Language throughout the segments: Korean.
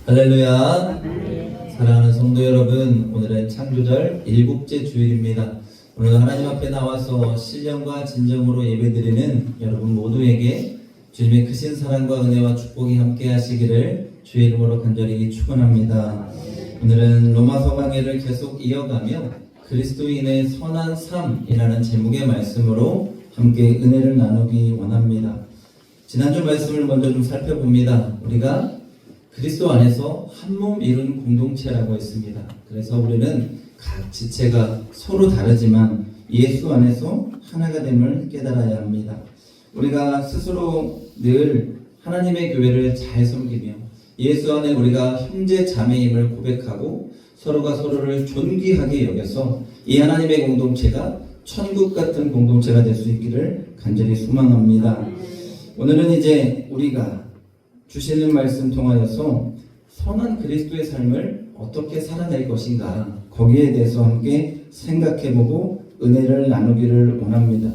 할렐루야. 사랑하는 성도 여러분, 오늘은 창조절 7째 주일입니다. 오늘도 하나님 앞에 나와서 신령과 진정으로 예배드리는 여러분 모두에게 주님의 크신 사랑과 은혜와 축복이 함께 하시기를 주의 이름으로 간절히 축원합니다. 오늘은 로마서 강해를 계속 이어가며 그리스도인의 선한 삶이라는 제목의 말씀으로 함께 은혜를 나누기 원합니다. 지난주 말씀을 먼저 좀 살펴봅니다. 우리가 그리스도 안에서 한 몸 이룬 공동체라고 했습니다. 그래서 우리는 각 지체가 서로 다르지만 예수 안에서 하나가 됨을 깨달아야 합니다. 우리가 스스로 늘 하나님의 교회를 잘 섬기며 예수 안에 우리가 형제 자매임을 고백하고 서로가 서로를 존귀하게 여겨서 이 하나님의 공동체가 천국 같은 공동체가 될 수 있기를 간절히 소망합니다. 오늘은 이제 우리가 주시는 말씀 통하여서 선한 그리스도의 삶을 어떻게 살아낼 것인가, 거기에 대해서 함께 생각해보고 은혜를 나누기를 원합니다.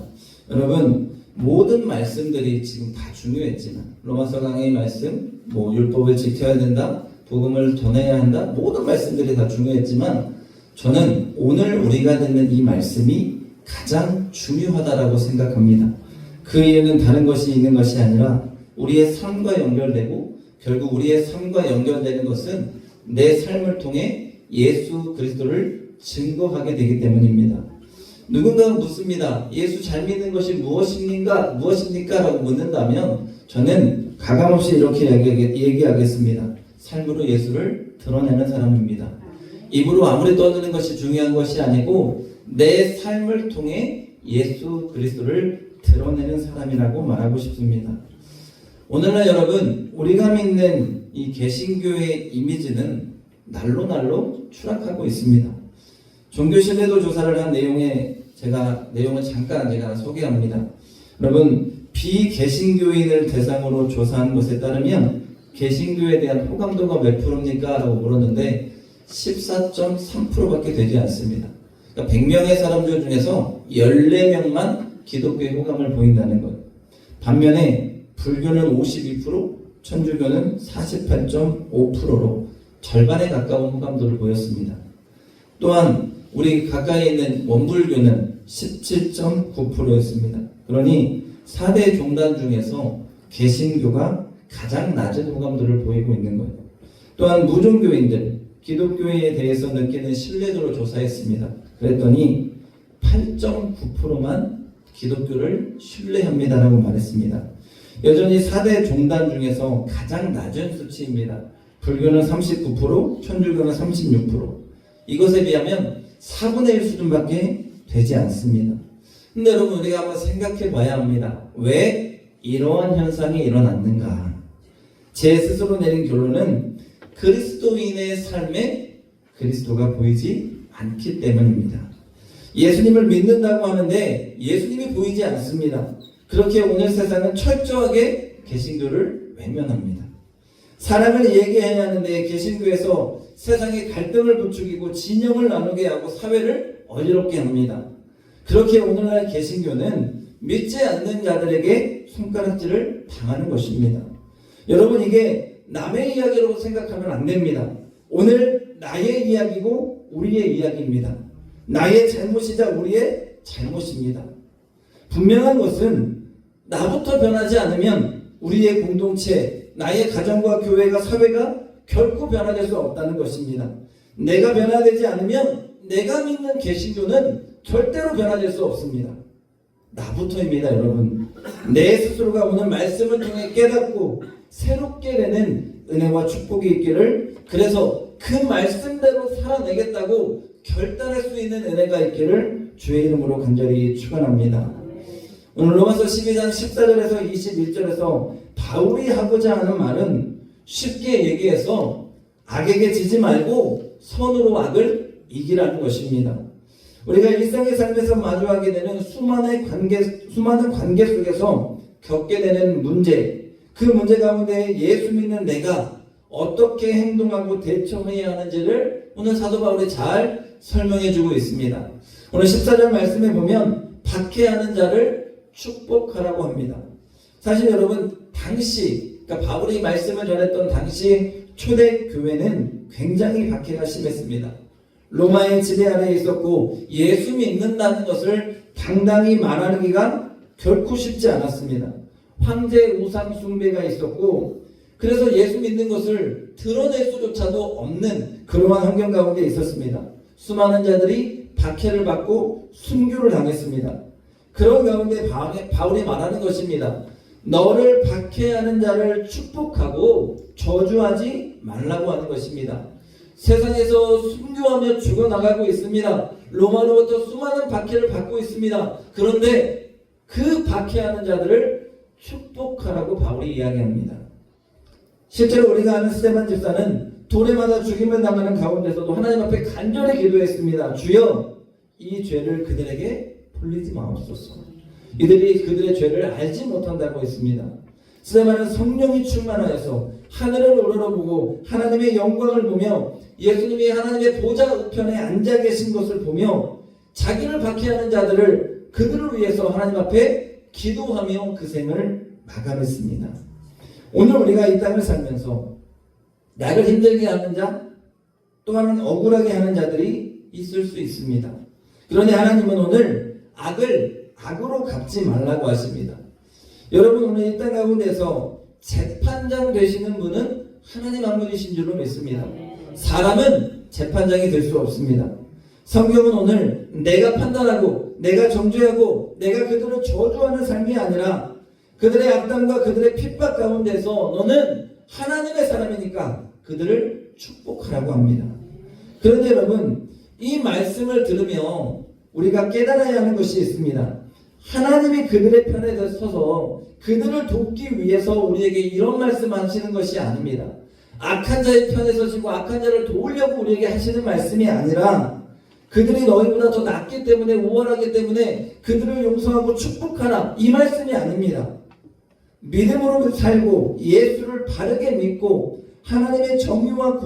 여러분, 모든 말씀들이 지금 다 중요했지만 로마서 강의 말씀, 율법을 지켜야 된다, 복음을 전해야 한다, 모든 말씀들이 다 중요했지만 저는 오늘 우리가 듣는 이 말씀이 가장 중요하다라고 생각합니다. 그 이유는 다른 것이 있는 것이 아니라 우리의 삶과 연결되고, 결국 우리의 삶과 연결되는 것은 내 삶을 통해 예수 그리스도를 증거하게 되기 때문입니다. 누군가가 묻습니다. 예수 잘 믿는 것이 무엇입니까? 라고 묻는다면 저는 가감없이 이렇게 얘기하겠습니다. 삶으로 예수를 드러내는 사람입니다. 입으로 아무리 떠드는 것이 중요한 것이 아니고 내 삶을 통해 예수 그리스도를 드러내는 사람이라고 말하고 싶습니다. 오늘날 여러분, 우리가 믿는 이 개신교의 이미지는 날로 추락하고 있습니다. 종교신뢰도 조사를 한 내용을 잠깐 제가 소개합니다. 여러분, 비개신교인을 대상으로 조사한 것에 따르면 개신교에 대한 호감도가 몇 프로입니까? 라고 물었는데 14.3%밖에 되지 않습니다. 그러니까 100명의 사람들 중에서 14명만 기독교의 호감을 보인다는 것. 반면에 불교는 52%, 천주교는 48.5%로 절반에 가까운 호감도를 보였습니다. 또한 우리 가까이 있는 원불교는 17.9%였습니다. 그러니 4대 종단 중에서 개신교가 가장 낮은 호감도를 보이고 있는 거예요. 또한 무종교인들, 기독교에 대해서 느끼는 신뢰도를 조사했습니다. 그랬더니 8.9%만 기독교를 신뢰합니다라고 말했습니다. 여전히 4대 종단 중에서 가장 낮은 수치입니다. 불교는 39%, 천주교는 36%. 이것에 비하면 4분의 1 수준밖에 되지 않습니다. 근데 여러분, 우리가 한번 생각해 봐야 합니다. 왜 이러한 현상이 일어났는가? 제 스스로 내린 결론은 그리스도인의 삶에 그리스도가 보이지 않기 때문입니다. 예수님을 믿는다고 하는데 예수님이 보이지 않습니다. 그렇게 오늘 세상은 철저하게 개신교를 외면합니다. 사랑을 얘기해야 하는데 개신교에서 세상에 갈등을 부추기고 진영을 나누게 하고 사회를 어지럽게 합니다. 그렇게 오늘날 개신교는 믿지 않는 자들에게 손가락질을 당하는 것입니다. 여러분, 이게 남의 이야기로 생각하면 안 됩니다. 오늘 나의 이야기고 우리의 이야기입니다. 나의 잘못이자 우리의 잘못입니다. 분명한 것은 나부터 변하지 않으면 우리의 공동체, 나의 가정과 교회가, 사회가 결코 변화될 수 없다는 것입니다. 내가 변화되지 않으면 내가 믿는 개신교는 절대로 변화될 수 없습니다. 나부터입니다, 여러분. 내 스스로가 오늘 말씀을 통해 깨닫고 새롭게 되는 은혜와 축복이 있기를, 그래서 그 말씀대로 살아내겠다고 결단할 수 있는 은혜가 있기를 주의 이름으로 간절히 축원합니다. 오늘 로마서 12장 14절에서 21절에서 바울이 하고자 하는 말은 쉽게 얘기해서 악에게 지지 말고 선으로 악을 이기라는 것입니다. 우리가 일상의 삶에서 마주하게 되는 수많은 관계 속에서 겪게 되는 문제, 그 문제 가운데 예수 믿는 내가 어떻게 행동하고 대처해야 하는지를 오늘 사도 바울이 잘 설명해 주고 있습니다. 오늘 14절 말씀에 보면 박해하는 자를 축복하라고 합니다. 사실 여러분, 당시, 그러니까 바울이 말씀을 전했던 당시 초대 교회는 굉장히 박해가 심했습니다. 로마의 지배 아래에 있었고 예수 믿는다는 것을 당당히 말하기가 결코 쉽지 않았습니다. 황제 우상 숭배가 있었고 그래서 예수 믿는 것을 드러낼 수조차도 없는 그러한 환경 가운데 있었습니다. 수많은 자들이 박해를 받고 순교를 당했습니다. 그런 가운데 바울이 말하는 것입니다. 너를 박해하는 자를 축복하고 저주하지 말라고 하는 것입니다. 세상에서 순교하며 죽어나가고 있습니다. 로마로부터 수많은 박해를 받고 있습니다. 그런데 그 박해하는 자들을 축복하라고 바울이 이야기합니다. 실제로 우리가 아는 스데반 집사는 돌에 맞아 죽임을 당하는 가운데서도 하나님 앞에 간절히 기도했습니다. 주여 이 죄를 그들에게 돌리지 마옵소서. 이들이 그들의 죄를 알지 못한다고 했습니다. 스데반은 성령이 충만하여서 하늘을 우러러보고 하나님의 영광을 보며 예수님이 하나님의 보좌 우편에 앉아 계신 것을 보며 자기를 박해하는 자들을 그들을 위해서 하나님 앞에 기도하며 그 생을 마감했습니다. 오늘 우리가 이 땅을 살면서 나를 힘들게 하는 자, 또한 억울하게 하는 자들이 있을 수 있습니다. 그러니 하나님은 오늘 악을 악으로 갚지 말라고 하십니다. 여러분, 오늘 이 땅 가운데서 재판장 되시는 분은 하나님 한 분이신 줄로 믿습니다. 사람은 재판장이 될 수 없습니다. 성경은 오늘 내가 판단하고 내가 정죄하고 내가 그들을 저주하는 삶이 아니라 그들의 악담과 그들의 핍박 가운데서 너는 하나님의 사람이니까 그들을 축복하라고 합니다. 그런데 여러분, 이 말씀을 들으며 우리가 깨달아야 하는 것이 있습니다. 하나님이 그들의 편에 서서 그들을 돕기 위해서 우리에게 이런 말씀 하시는 것이 아닙니다. 악한 자의 편에 서시고 악한 자를 도우려고 우리에게 하시는 말씀이 아니라 그들이 너희보다 더 낫기 때문에 우월하기 때문에 그들을 용서하고 축복하라, 이 말씀이 아닙니다. 믿음으로 살고 예수를 바르게 믿고 하나님의 정의와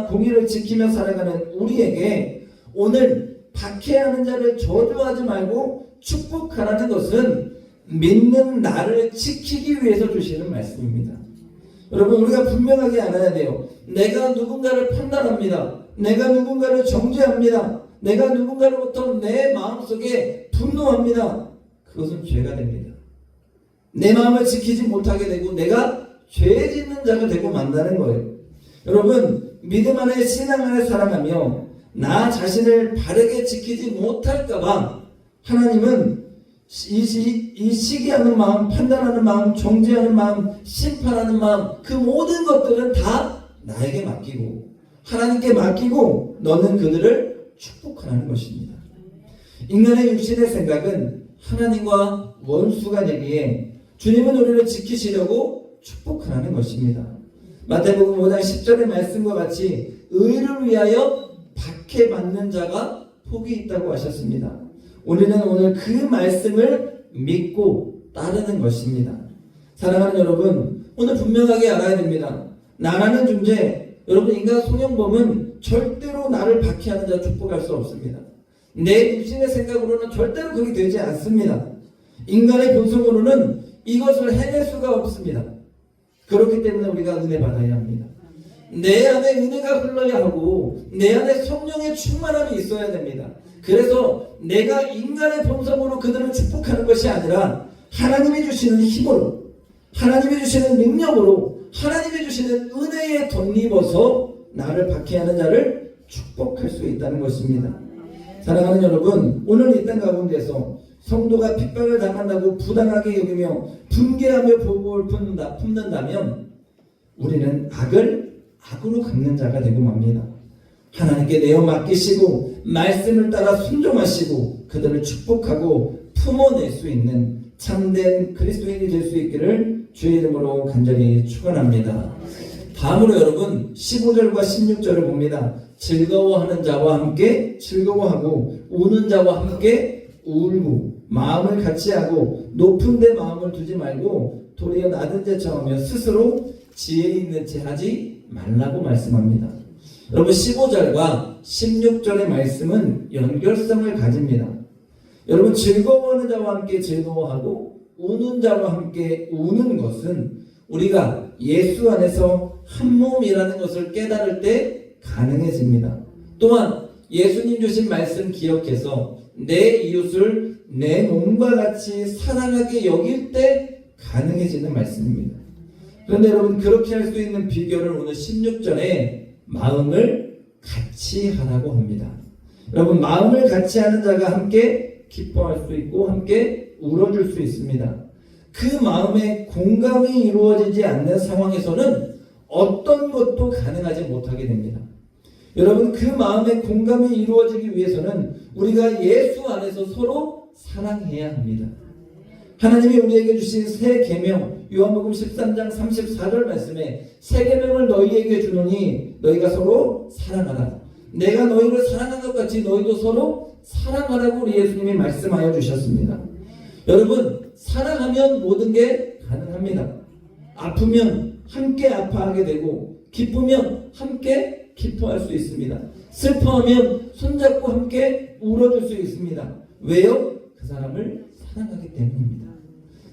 공의를 지키며 살아가는 우리에게 오늘 박해하는 자를 저주하지 말고 축복하라는 것은 믿는 나를 지키기 위해서 주시는 말씀입니다. 여러분, 우리가 분명하게 알아야 돼요. 내가 누군가를 판단합니다. 내가 누군가를 정죄합니다. 내가 누군가로부터 내 마음속에 분노합니다. 그것은 죄가 됩니다. 내 마음을 지키지 못하게 되고 내가 죄 짓는 자가 되고 만다는 거예요. 여러분, 믿음 안에 신앙 안에 살아가며 나 자신을 바르게 지키지 못할까봐 하나님은 이 시기하는 마음, 판단하는 마음, 정죄하는 마음, 심판하는 마음, 그 모든 것들은 다 나에게 맡기고 하나님께 맡기고 너는 그들을 축복하라는 것입니다. 인간의 육신의 생각은 하나님과 원수가 되기에 주님은 우리를 지키시려고 축복하라는 것입니다. 마태복음 5장 10절의 말씀과 같이 의를 위하여 박해받는 자가 복이 있다고 하셨습니다. 우리는 오늘 그 말씀을 믿고 따르는 것입니다. 사랑하는 여러분, 오늘 분명하게 알아야 됩니다. 나라는 존재, 여러분, 인간 송영범은 절대로 나를 박해하는 자 축복할 수 없습니다. 내 육신의 생각으로는 절대로 그게 되지 않습니다. 인간의 본성으로는 이것을 해낼 수가 없습니다. 그렇기 때문에 우리가 은혜 받아야 합니다. 내 안에 은혜가 흘러야 하고 내 안에 성령의 충만함이 있어야 됩니다. 그래서 내가 인간의 본성으로 그들을 축복하는 것이 아니라 하나님이 주시는 힘으로, 하나님이 주시는 능력으로, 하나님이 주시는 은혜에 덧입어서 나를 박해하는 자를 축복할 수 있다는 것입니다. 사랑하는 여러분, 오늘 이 땅 가운데서 성도가 핍박을 당한다고 부당하게 여기며 분개하며 보복을 품는다면 우리는 악을 악으로 갚는 자가 되고 맙니다. 하나님께 내어 맡기시고 말씀을 따라 순종하시고 그들을 축복하고 품어낼 수 있는 참된 그리스도인이 될 수 있기를 주의 이름으로 간절히 축원합니다. 다음으로 여러분 15절과 16절을 봅니다. 즐거워하는 자와 함께 즐거워하고 우는 자와 함께 울고 마음을 같이 하고 높은 데 마음을 두지 말고 도리어 낮은 데 청하며 스스로 지혜 있는 채 하지 말라고 말씀합니다. 여러분 15절과 16절의 말씀은 연결성을 가집니다. 여러분 즐거워하는 자와 함께 즐거워하고 우는 자와 함께 우는 것은 우리가 예수 안에서 한 몸이라는 것을 깨달을 때 가능해집니다. 또한 예수님 주신 말씀 기억해서 내 이웃을 내 몸과 같이 사랑하게 여길 때 가능해지는 말씀입니다. 그런데 여러분, 그렇게 할 수 있는 비결을 오늘 16절에 마음을 같이 하라고 합니다. 여러분, 마음을 같이 하는 자가 함께 기뻐할 수 있고 함께 울어줄 수 있습니다. 그 마음에 공감이 이루어지지 않는 상황에서는 어떤 것도 가능하지 못하게 됩니다. 여러분, 그 마음에 공감이 이루어지기 위해서는 우리가 예수 안에서 서로 사랑해야 합니다. 하나님이 우리에게 주신 새 계명, 요한복음 13장 34절 말씀에 새 계명을 너희에게 주노니 너희가 서로 사랑하라. 내가 너희를 사랑한 것 같이 너희도 서로 사랑하라고 우리 예수님이 말씀하여 주셨습니다. 여러분, 사랑하면 모든 게 가능합니다. 아프면 함께 아파하게 되고 기쁘면 함께 기뻐할 수 있습니다. 슬퍼하면 손잡고 함께 울어줄 수 있습니다. 왜요? 그 사람을 사랑하기 때문입니다.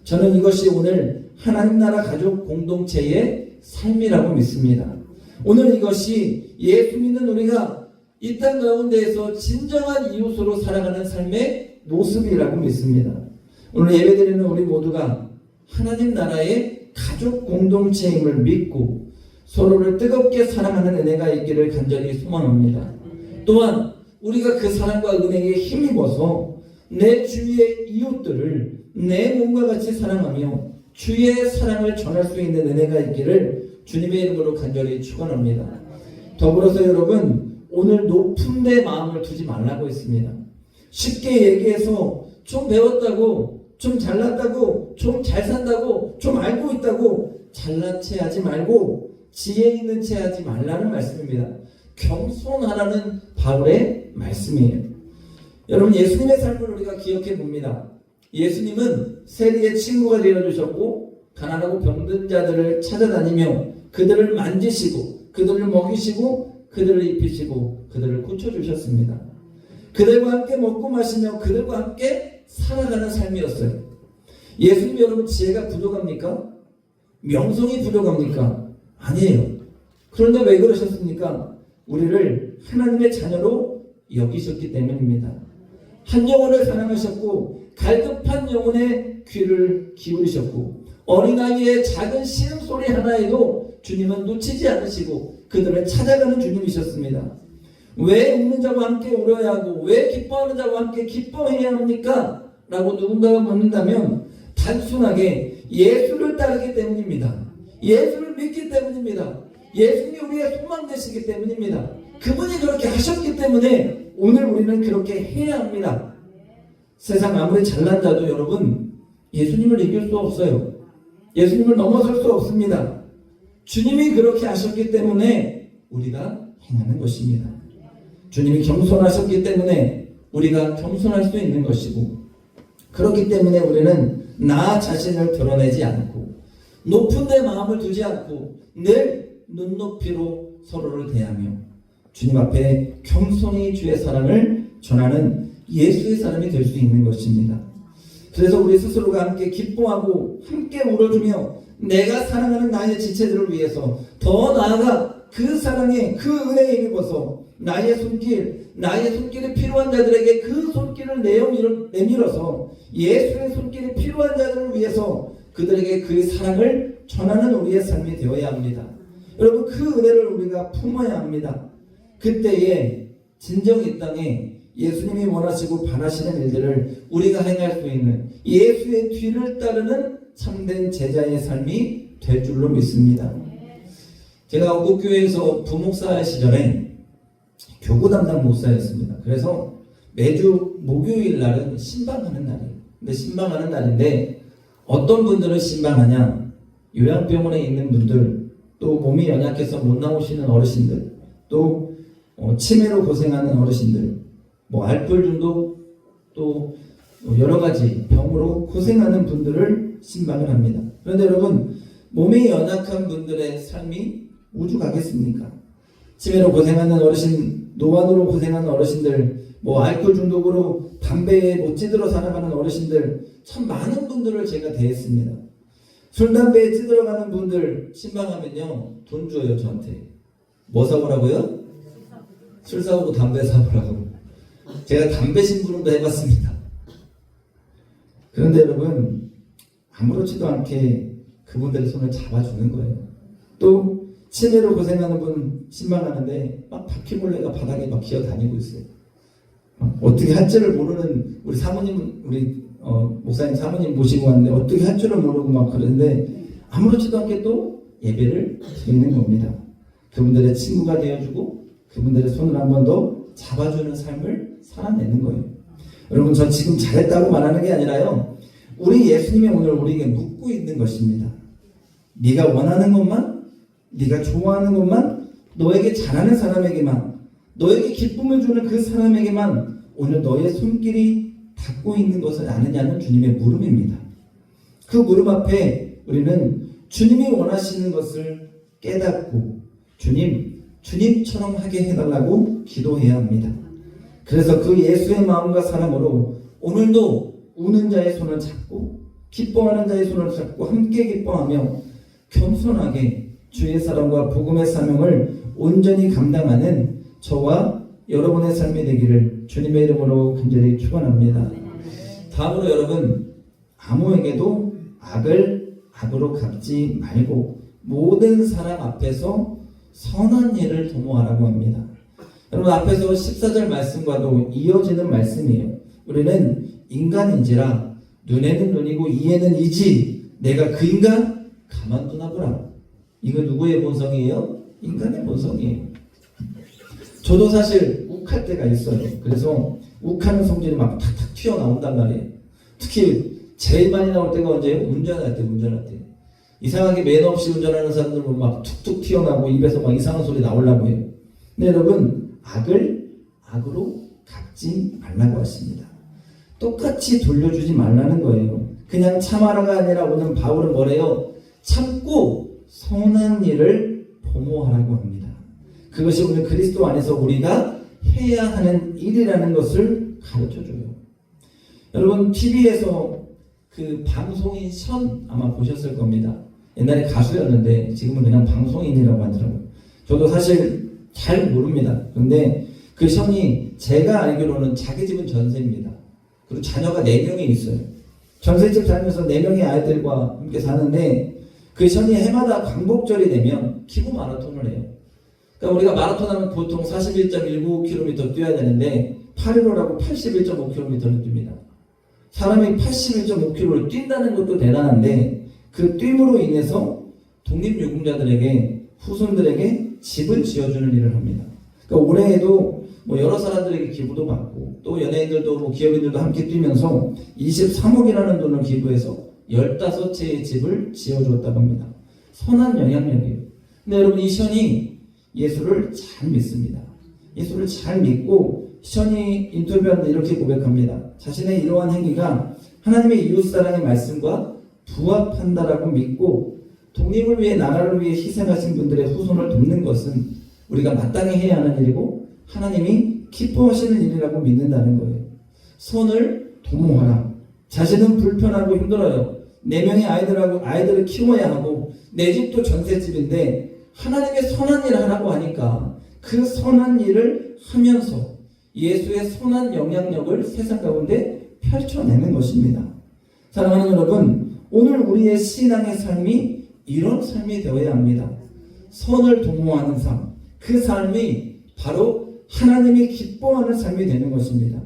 저는 이것이 오늘 하나님 나라 가족 공동체의 삶이라고 믿습니다. 오늘 이것이 예수 믿는 우리가 이 땅 가운데에서 진정한 이웃으로 살아가는 삶의 모습이라고 믿습니다. 오늘 예배드리는 우리 모두가 하나님 나라의 가족 공동체임을 믿고 서로를 뜨겁게 사랑하는 은혜가 있기를 간절히 소망합니다. 또한 우리가 그 사랑과 은혜에 힘입어서 내 주위의 이웃들을 내 몸과 같이 사랑하며 주의 사랑을 전할 수 있는 은혜가 있기를 주님의 이름으로 간절히 축원합니다. 더불어서 여러분, 오늘 높은 데 마음을 두지 말라고 했습니다. 쉽게 얘기해서 좀 배웠다고, 좀 잘났다고, 좀 잘 산다고, 좀 알고 있다고 잘난 체 하지 말고 지혜 있는 체 하지 말라는 말씀입니다. 겸손하라는 바울의 말씀이에요. 여러분, 예수님의 삶을 우리가 기억해 봅니다. 예수님은 세리의 친구가 되어주셨고 가난하고 병든 자들을 찾아다니며 그들을 만지시고 그들을 먹이시고 그들을 입히시고 그들을 고쳐주셨습니다. 그들과 함께 먹고 마시며 그들과 함께 살아가는 삶이었어요. 예수님, 여러분, 지혜가 부족합니까? 명성이 부족합니까? 아니에요. 그런데 왜 그러셨습니까? 우리를 하나님의 자녀로 여기셨기 때문입니다. 한 영혼을 사랑하셨고 갈급한 영혼의 귀를 기울이셨고 어린아이의 작은 신음소리 하나에도 주님은 놓치지 않으시고 그들을 찾아가는 주님이셨습니다. 왜 웃는 자와 함께 울어야 하고 왜 기뻐하는 자와 함께 기뻐해야 합니까? 라고 누군가가 묻는다면 단순하게 예수를 따르기 때문입니다. 예수를 믿기 때문입니다. 예수님이 우리의 소망 되시기 때문입니다. 그분이 그렇게 하셨기 때문에 오늘 우리는 그렇게 해야 합니다. 세상 아무리 잘난 자도 여러분 예수님을 이길 수 없어요. 예수님을 넘어설 수 없습니다. 주님이 그렇게 하셨기 때문에 우리가 행하는 것입니다. 주님이 겸손하셨기 때문에 우리가 겸손할 수 있는 것이고 그렇기 때문에 우리는 나 자신을 드러내지 않고 높은 데 마음을 두지 않고 늘 눈높이로 서로를 대하며 주님 앞에 겸손히 주의 사랑을 전하는 예수의 사람이 될 수 있는 것입니다. 그래서 우리 스스로가 함께 기뻐하고 함께 울어주며 내가 사랑하는 나의 지체들을 위해서 더 나아가 그 사랑에 그 은혜에 힘입어서 나의 손길이 필요한 자들에게 그 손길을 내밀어서 예수의 손길이 필요한 자들을 위해서 그들에게 그 사랑을 전하는 우리의 삶이 되어야 합니다. 여러분, 그 은혜를 우리가 품어야 합니다. 그때에 진정 이 땅에 예수님이 원하시고 바라시는 일들을 우리가 행할 수 있는 예수의 뒤를 따르는 참된 제자의 삶이 될 줄로 믿습니다. 제가 한국교회에서 부목사 시절에 교구 담당 목사였습니다. 그래서 매주 목요일 날은 신방하는 날이에요. 근데 신방하는 날인데 어떤 분들은 신방하냐? 요양병원에 있는 분들, 또 몸이 연약해서 못 나오시는 어르신들, 또 치매로 고생하는 어르신들, 알코올 중독, 또 여러 가지 병으로 고생하는 분들을 신방을 합니다. 그런데 여러분, 몸이 연약한 분들의 삶이 우주 가겠습니까? 치매로 고생하는 어르신, 노안으로 고생하는 어르신들, 알코올 중독으로 담배에 못 찌들어 살아가는 어르신들, 참 많은 분들을 제가 대했습니다. 술, 담배에 찌들어가는 분들 신방하면요, 돈 줘요, 저한테. 뭐 사오라고요? 술 사오고 담배 사오라고. 제가 담배 심부름도 해봤습니다. 그런데 여러분, 아무렇지도 않게 그분들의 손을 잡아주는 거예요. 또 치매로 고생하는 분 신방하는데 막 바퀴벌레가 바닥에 막 기어다니고 있어요. 어떻게 할 줄을 모르는 우리 사모님, 우리 목사님 사모님 모시고 왔는데 어떻게 할 줄을 모르고 막 그러는데 아무렇지도 않게 또 예배를 드리는 겁니다. 그분들의 친구가 되어주고 그분들의 손을 한 번 더 잡아주는 삶을 살아내는 거예요. 여러분, 저 지금 잘했다고 말하는 게 아니라요, 우리 예수님이 오늘 우리에게 묻고 있는 것입니다. 네가 원하는 것만, 네가 좋아하는 것만, 너에게 잘하는 사람에게만, 너에게 기쁨을 주는 그 사람에게만 오늘 너의 손길이 닿고 있는 것을 아느냐는 주님의 물음입니다. 그 물음 앞에 우리는 주님이 원하시는 것을 깨닫고 주님처럼 하게 해달라고 기도해야 합니다. 그래서 그 예수의 마음과 사랑으로 오늘도 우는 자의 손을 잡고 기뻐하는 자의 손을 잡고 함께 기뻐하며 겸손하게 주의 사랑과 복음의 사명을 온전히 감당하는 저와 여러분의 삶이 되기를 주님의 이름으로 간절히 축원합니다. 다음으로 여러분, 아무에게도 악을 악으로 갚지 말고 모든 사람 앞에서 선한 일을 도모하라고 합니다. 여러분, 앞에서 14절 말씀과도 이어지는 말씀이에요. 우리는 인간인지라 눈에는 눈이고 이에는 이지 내가 그 인간 가만두나 보라. 이거 누구의 본성이에요? 인간의 본성이에요. 저도 사실 욱할 때가 있어요. 그래서 욱하는 성질이 막 탁탁 튀어나온단 말이에요. 특히 제일 많이 나올 때가 언제예요? 운전할 때. 이상하게 매너 없이 운전하는 사람들은 막 툭툭 튀어나오고 입에서 막 이상한 소리 나오려고 해요. 근데 여러분, 악을 악으로 갚지 말라고 하십니다. 똑같이 돌려주지 말라는 거예요. 그냥 참아라가 아니라 오늘 바울은 뭐래요? 참고 선한 일을 도모하라고 합니다. 그것이 오늘 그리스도 안에서 우리가 해야 하는 일이라는 것을 가르쳐줘요. 여러분, TV에서 그 방송인 션 아마 보셨을 겁니다. 옛날에 가수였는데 지금은 그냥 방송인이라고 하더라고요. 저도 사실 잘 모릅니다. 그런데 그 션이 제가 알기로는 자기 집은 전세입니다. 그리고 자녀가 4명이 있어요. 전세집 살면서 4명의 아이들과 함께 사는데 그 션이 해마다 광복절이 되면 기부 마라톤을 해요. 그러니까 우리가 마라톤 하면 보통 41.19km 뛰어야 되는데 815라고 81.5km를 뜁니다. 사람이 81.5km를 뛴다는 것도 대단한데 그 뛴으로 인해서 독립유공자들에게 후손들에게 집을 지어주는 일을 합니다. 그러니까 올해에도 뭐 여러 사람들에게 기부도 받고 또 연예인들도 뭐 기업인들도 함께 뛰면서 23억이라는 돈을 기부해서 15채의 집을 지어주었다고 합니다. 선한 영향력이에요. 근데 여러분, 이 션이 예수를 잘 믿습니다. 예수를 잘 믿고 션이 인터뷰하는데 이렇게 고백합니다. 자신의 이러한 행위가 하나님의 이웃사랑의 말씀과 부합한다라고 믿고 독립을 위해 나라를 위해 희생하신 분들의 후손을 돕는 것은 우리가 마땅히 해야 하는 일이고 하나님이 기뻐하시는 일이라고 믿는다는 거예요. 선을 도모하라. 자신은 불편하고 힘들어요. 4명의 아이들을 키워야 하고 내 집도 전셋집인데 하나님의 선한 일을 하라고 하니까 그 선한 일을 하면서 예수의 선한 영향력을 세상 가운데 펼쳐내는 것입니다. 사랑하는 여러분, 오늘 우리의 신앙의 삶이 이런 삶이 되어야 합니다. 선을 도모하는 삶, 그 삶이 바로 하나님이 기뻐하는 삶이 되는 것입니다.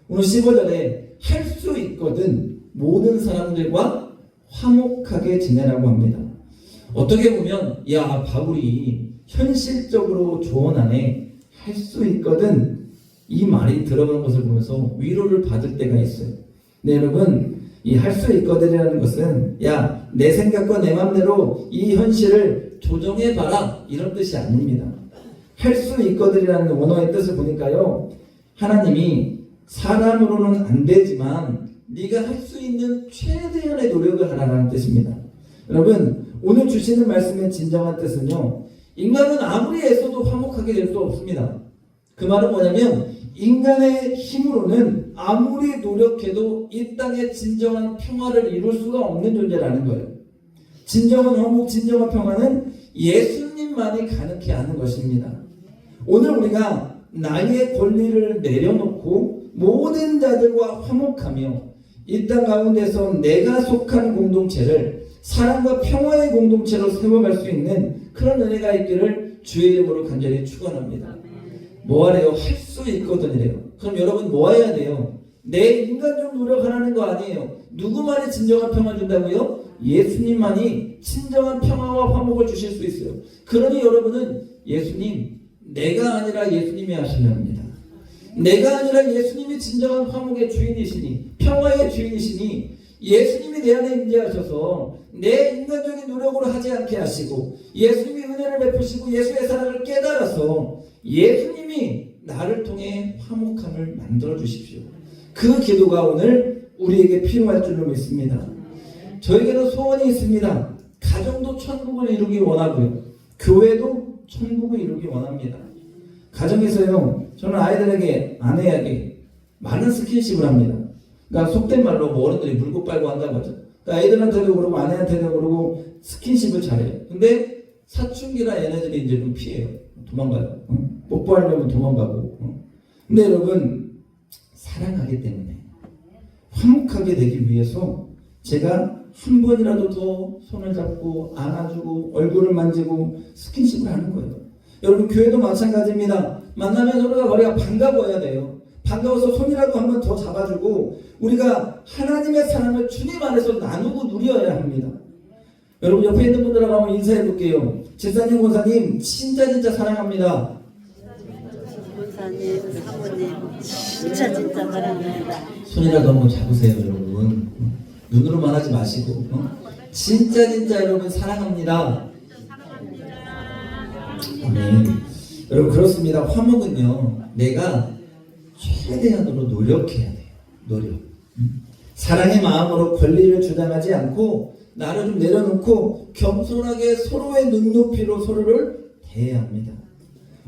오늘 15절에 할 수 있거든 모든 사람들과 화목하게 지내라고 합니다. 어떻게 보면 야, 바울이 현실적으로 조언하네, 할 수 있거든, 이 말이 들어간 것을 보면서 위로를 받을 때가 있어요. 네, 여러분, 이 할 수 있거든이라는 것은 야, 내 생각과 내 맘대로 이 현실을 조정해봐라, 이런 뜻이 아닙니다. 할 수 있거든이라는 원어의 뜻을 보니까요, 하나님이 사람으로는 안 되지만 네가 할 수 있는 최대한의 노력을 하라는 뜻입니다. 여러분, 오늘 주시는 말씀의 진정한 뜻은요, 인간은 아무리 애써도 화목하게 될 수 없습니다. 그 말은 뭐냐면 인간의 힘으로는 아무리 노력해도 이 땅의 진정한 평화를 이룰 수가 없는 존재라는 거예요. 진정한 화목, 진정한 평화는 예수님만이 가능케 하는 것입니다. 오늘 우리가 나의 권리를 내려놓고 모든 자들과 화목하며 이 땅 가운데서 내가 속한 공동체를 사랑과 평화의 공동체로 세워갈 수 있는 그런 은혜가 있기를 주의 이름으로 간절히 축원합니다. 뭐하래요? 할 수 있거든요. 그럼 여러분 뭐 해야 돼요? 내 인간적 노력하라는 거 아니에요. 누구만이 진정한 평화 준다고요? 예수님만이 진정한 평화와 화목을 주실 수 있어요. 그러니 여러분은 예수님, 내가 아니라 예수님이 하셔야 합니다. 내가 아니라 예수님이 진정한 화목의 주인이시니, 평화의 주인이시니, 예수님이 내 안에 임재하셔서 내 인간적인 노력으로 하지 않게 하시고 예수님이 은혜를 베푸시고 예수의 사랑을 깨달아서 예수님이 나를 통해 화목함을 만들어 주십시오. 그 기도가 오늘 우리에게 필요할 줄로 믿습니다. 저에게는 소원이 있습니다. 가정도 천국을 이루기 원하고요. 교회도 천국을 이루기 원합니다. 가정에서요, 저는 아이들에게, 아내에게 많은 스킨십을 합니다. 그러니까 속된 말로 뭐 어른들이 물고 빨고 한다고 하죠. 그러니까 아이들한테도 그러고 아내한테도 그러고 스킨십을 잘해요. 근데 사춘기라 얘네들이 이제 좀 피해요. 도망가요. 뽀뽀하려면 도망가고. 근데 여러분, 사랑하기 때문에 화목하게 되기 위해서 제가 한 번이라도 더 손을 잡고 안아주고 얼굴을 만지고 스킨십을 하는 거예요. 여러분, 교회도 마찬가지입니다. 만나면 서로가 머리가 반가워야 돼요. 반가워서 손이라도 한 번 더 잡아주고 우리가 하나님의 사랑을 주님 안에서 나누고 누려야 합니다. 여러분, 옆에 있는 분들하고 한번 인사해 볼게요. 집사님, 권사님 진짜 사랑합니다. 권사님, 사모님 진짜 사랑합니다. 손이라도 한번 잡으세요, 여러분. 눈으로만 하지 마시고. 진짜 여러분 사랑합니다. 아멘. 여러분, 그렇습니다. 화목은요, 내가 최대한으로 노력해야 돼요. 노력. 사랑의 마음으로 권리를 주장하지 않고 나를 좀 내려놓고 겸손하게 서로의 눈높이로 서로를 대해야 합니다.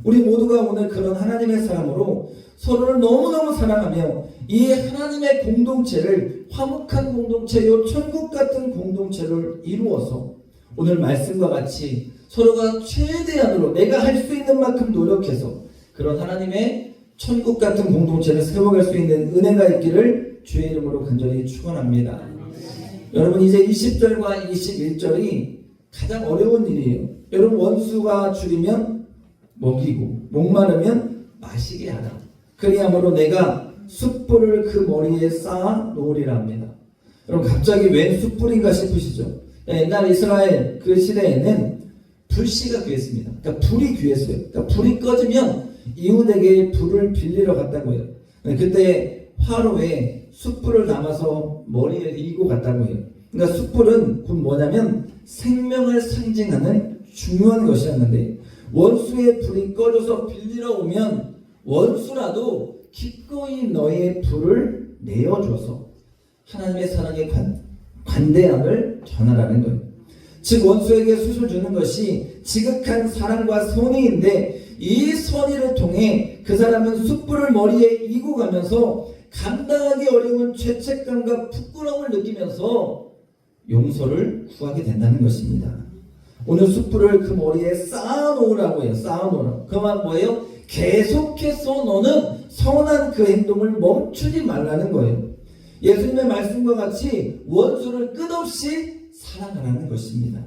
우리 모두가 오늘 그런 하나님의 사람으로 서로를 너무너무 사랑하며 이 하나님의 공동체를 화목한 공동체요, 천국 같은 공동체를 이루어서 오늘 말씀과 같이 서로가 최대한으로 내가 할 수 있는 만큼 노력해서 그런 하나님의 천국 같은 공동체를 세워갈 수 있는 은혜가 있기를 주의 이름으로 간절히 축원합니다. 여러분, 이제 20절과 21절이 가장 어려운 일이에요. 여러분, 원수가 줄이면 먹이고 목마르면 마시게 하라. 그리하므로 내가 숯불을 그 머리에 쌓아 놓으리라 합니다. 여러분, 갑자기 웬 숯불인가 싶으시죠? 옛날 이스라엘 그 시대에는 불씨가 귀했습니다. 그러니까 불이 귀했어요. 그러니까 불이 꺼지면 이웃에게 불을 빌리러 갔다고 해요. 그때 화로에 숯불을 담아서 머리에 이고 갔다고 해요. 그러니까 숯불은 곧 뭐냐면 생명을 상징하는 중요한 것이었는데, 원수의 불이 꺼져서 빌리러 오면 원수라도 기꺼이 너의 불을 내어줘서 하나님의 사랑의 관대함을 전하라는 거예요. 즉, 원수에게 숯을 주는 것이 지극한 사랑과 선의인데, 이 선의를 통해 그 사람은 숯불을 머리에 이고 가면서 감당하기 어려운 죄책감과 부끄러움을 느끼면서 용서를 구하게 된다는 것입니다. 오늘 숯불을 그 머리에 쌓아놓으라고 해요. 쌓아놓으라고. 그 말 뭐예요? 계속해서 너는 선한 그 행동을 멈추지 말라는 거예요. 예수님의 말씀과 같이 원수를 끝없이 사랑하라는 것입니다.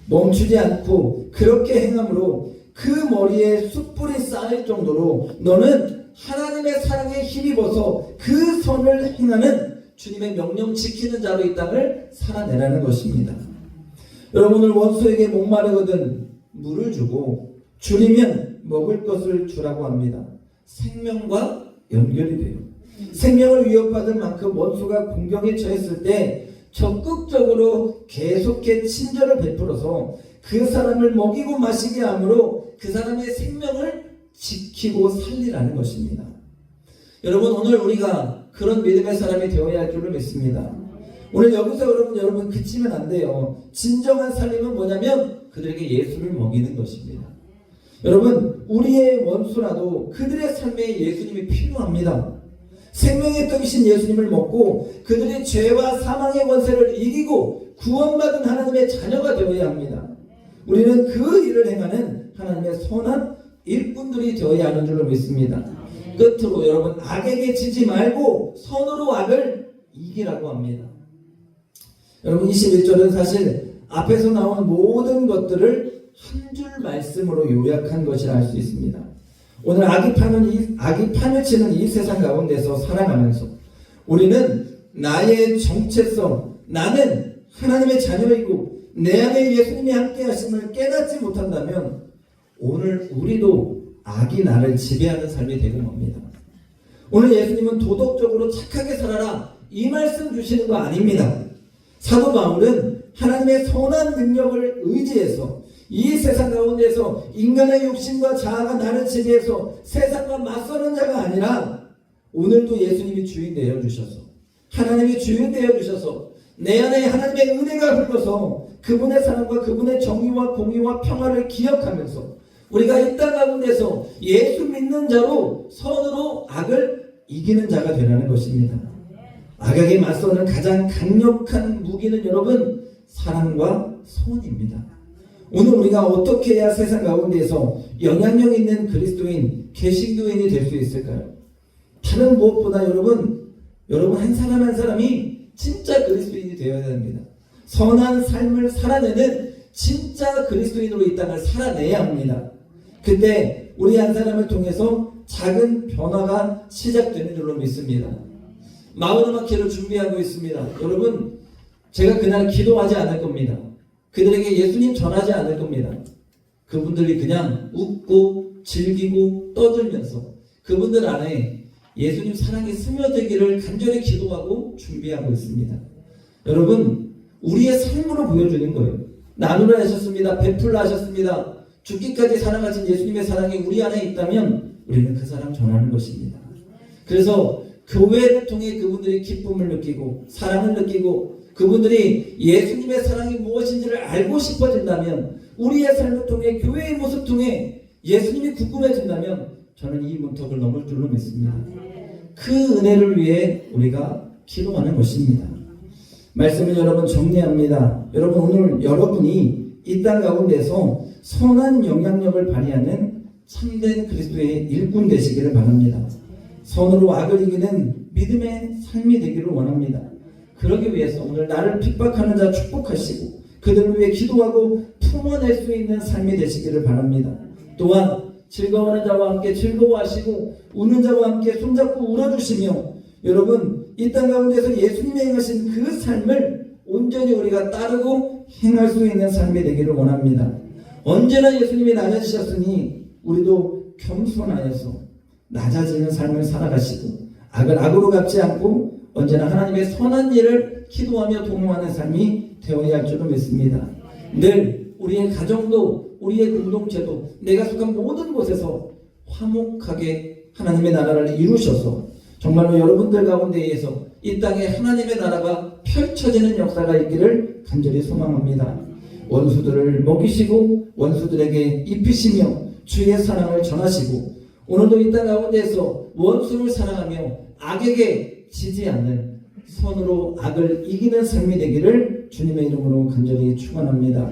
멈추지 않고 그렇게 행함으로 그 머리에 숯불이 쌓일 정도로 너는 하나님의 사랑에 힘입어서 그 선을 행하는 주님의 명령 지키는 자로 이 땅을 살아내라는 것입니다. 여러분, 오늘 원수에게 목마르거든 물을 주고 줄이면 먹을 것을 주라고 합니다. 생명과 연결이 돼요. 생명을 위협받을 만큼 원수가 공격에 처했을 때 적극적으로 계속해 친절을 베풀어서 그 사람을 먹이고 마시게 함으로 그 사람의 생명을 지키고 살리라는 것입니다. 여러분, 오늘 우리가 그런 믿음의 사람이 되어야 할 줄로 믿습니다. 오늘 여기서 여러분 그치면 안 돼요. 진정한 살림은 뭐냐면 그들에게 예수를 먹이는 것입니다. 여러분, 우리의 원수라도 그들의 삶에 예수님이 필요합니다. 생명의 떡이신 예수님을 먹고 그들이 죄와 사망의 권세를 이기고 구원받은 하나님의 자녀가 되어야 합니다. 우리는 그 일을 행하는 하나님의 선한 일꾼들이 되어야 하는 줄로 믿습니다. 끝으로 여러분, 악에게 지지 말고 선으로 악을 이기라고 합니다. 여러분, 21절은 사실 앞에서 나온 모든 것들을 한 줄 말씀으로 요약한 것이라 할 수 있습니다. 오늘 악이 파묻히는 이 세상 가운데서 살아가면서 우리는 나의 정체성, 나는 하나님의 자녀이고 내 안에 예수님이 함께 하심을 깨닫지 못한다면 오늘 우리도 악이 나를 지배하는 삶이 되는 겁니다. 오늘 예수님은 도덕적으로 착하게 살아라 이 말씀 주시는 거 아닙니다. 사도 바울은 하나님의 선한 능력을 의지해서 이 세상 가운데서 인간의 욕심과 자아가 나를 지배해서 세상과 맞서는 자가 아니라 오늘도 예수님이 주인 되어 주셔서 하나님이 주인 되어 주셔서 내 안에 하나님의 은혜가 흘러서 그분의 사랑과 그분의 정의와 공의와 평화를 기억하면서 우리가 이 땅 가운데서 예수 믿는 자로 선으로 악을 이기는 자가 되라는 것입니다. 악에게 맞서는 가장 강력한 무기는 여러분 사랑과 소원입니다. 오늘 우리가 어떻게 해야 세상 가운데서 영향력 있는 그리스도인, 개신교인이 될 수 있을까요? 다른 무엇보다 여러분 한 사람 한 사람이 진짜 그리스도인이 되어야 됩니다. 선한 삶을 살아내는 진짜 그리스도인으로 이 땅을 살아내야 합니다. 그때 우리 한 사람을 통해서 작은 변화가 시작되는 줄로 믿습니다. 마음음악회를 준비하고 있습니다. 여러분, 제가 그날 기도하지 않을 겁니다. 그들에게 예수님 전하지 않을 겁니다. 그분들이 그냥 웃고 즐기고 떠들면서 그분들 안에 예수님 사랑이 스며들기를 간절히 기도하고 준비하고 있습니다. 여러분, 우리의 삶으로 보여주는 거예요. 나누라 하셨습니다. 베풀라 하셨습니다. 죽기까지 사랑하신 예수님의 사랑이 우리 안에 있다면 우리는 그 사랑 전하는 것입니다. 그래서 교회를 통해 그분들이 기쁨을 느끼고 사랑을 느끼고 그분들이 예수님의 사랑이 무엇인지를 알고 싶어진다면 우리의 삶을 통해 교회의 모습 통해 예수님이 궁금해진다면 저는 이 문턱을 넘을 줄로 믿습니다. 그 은혜를 위해 우리가 기도하는 것입니다. 말씀을 여러분 정리합니다. 여러분 오늘 여러분이 이 땅 가운데서 선한 영향력을 발휘하는 참된 그리스도의 일꾼 되시기를 바랍니다. 선으로 악을 이기는 믿음의 삶이 되기를 원합니다. 그러기 위해서 오늘 나를 핍박하는 자 축복하시고 그들을 위해 기도하고 품어낼 수 있는 삶이 되시기를 바랍니다. 또한 즐거워하는 자와 함께 즐거워하시고 우는 자와 함께 손잡고 울어주시며 여러분 이 땅 가운데서 예수님이 행하신 그 삶을 온전히 우리가 따르고 행할 수 있는 삶이 되기를 원합니다. 언제나 예수님이 낮아지셨으니 우리도 겸손하여서 낮아지는 삶을 살아가시고 악을 악으로 갚지 않고 언제나 하나님의 선한 일을 기도하며 동행하는 삶이 되어야 할 줄로 믿습니다. 늘 우리의 가정도 우리의 공동체도 내가 속한 모든 곳에서 화목하게 하나님의 나라를 이루셔서 정말로 여러분들 가운데에서 이 땅에 하나님의 나라가 펼쳐지는 역사가 있기를 간절히 소망합니다. 원수들을 먹이시고 원수들에게 입히시며 주의 사랑을 전하시고 오늘도 이 땅 가운데에서 원수를 사랑하며 악에게 지지 않는 선으로 악을 이기는 삶이 되기를 주님의 이름으로 간절히 축원합니다.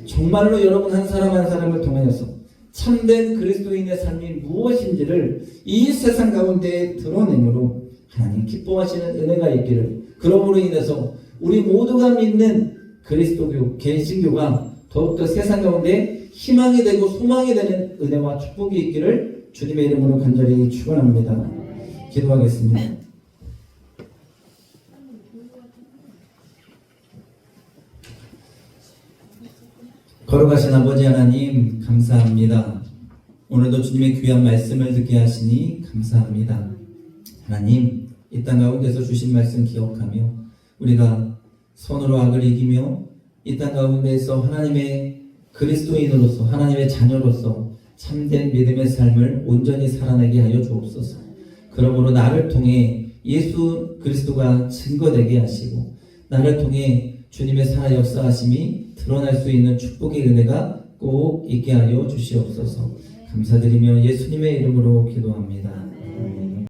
정말로 여러분 한 사람 한 사람을 통하여서 참된 그리스도인의 삶이 무엇인지를 이 세상 가운데 드러내므로 하나님 기뻐하시는 은혜가 있기를 그러므로 인해서 우리 모두가 믿는 그리스도교, 개신교가 더욱더 세상 가운데 희망이 되고 소망이 되는 은혜와 축복이 있기를 주님의 이름으로 간절히 축원합니다. 기도하겠습니다. 거룩하신 아버지 하나님 감사합니다. 오늘도 주님의 귀한 말씀을 듣게 하시니 감사합니다. 하나님 이 땅 가운데서 주신 말씀 기억하며 우리가 선으로 악을 이기며 이 땅 가운데서 하나님의 그리스도인으로서 하나님의 자녀로서 참된 믿음의 삶을 온전히 살아내게 하여 주옵소서. 그러므로 나를 통해 예수 그리스도가 증거되게 하시고 나를 통해 주님의 살아 역사하심이 드러날 수 있는 축복의 은혜가 꼭 있게 하여 주시옵소서. 감사드리며 예수님의 이름으로 기도합니다.